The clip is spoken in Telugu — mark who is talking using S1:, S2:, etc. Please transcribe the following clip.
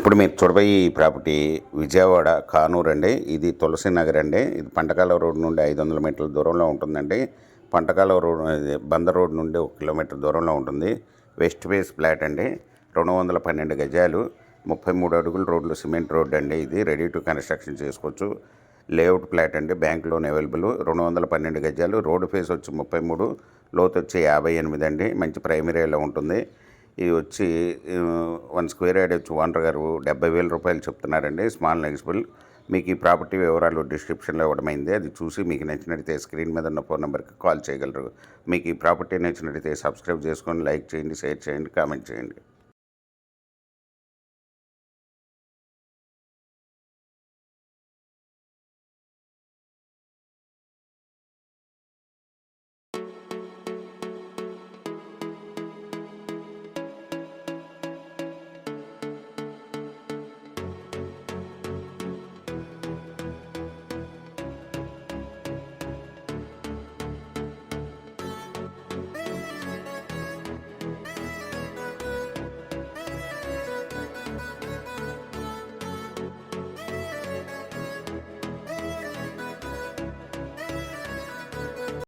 S1: ఇప్పుడు మీరు చూడబోయే ఈ ప్రాపర్టీ విజయవాడ కానూరు అండి. ఇది తులసి నగర్ అండి. ఇది పంటకాల రోడ్ నుండి 500 మీటర్ల దూరంలో ఉంటుందండి. పంటకాల రోడ్ బందర్ రోడ్ నుండి 1 కిలోమీటర్ దూరంలో ఉంటుంది. వెస్ట్ ఫేస్ ఫ్లాట్ అండి. 212 గజాలు, 33 అడుగుల రోడ్లు, సిమెంట్ రోడ్ అండి. ఇది రెడీ టు కన్స్ట్రక్షన్ చేసుకోవచ్చు. లేఅవుట్ ఫ్లాట్ అండి. Bank loan available. 212 గజాలు, రోడ్ ఫేస్ వచ్చి 33, లోతు వచ్చి 58 అండి. మంచి ప్రైమరీ ఏరియాలో ఉంటుంది. ఇది వచ్చి 1 స్క్వేర్ యార్డ్ వచ్చి ఓనర్ గారు 70,000 రూపాయలు చెప్తున్నారండి. స్మాల్ నెగిజిబుల్. మీకు ఈ ప్రాపర్టీ వివరాలు డిస్క్రిప్షన్లో ఇవ్వడమైంది. అది చూసి మీకు నచ్చినట్లయితే స్క్రీన్ మీద ఉన్న ఫోన్ నెంబర్కి కాల్ చేయగలరు. మీకు ఈ ప్రాపర్టీ నచ్చినట్లయితే సబ్స్క్రైబ్ చేసుకొని లైక్ చేయండి, షేర్ చేయండి, కామెంట్ చేయండి.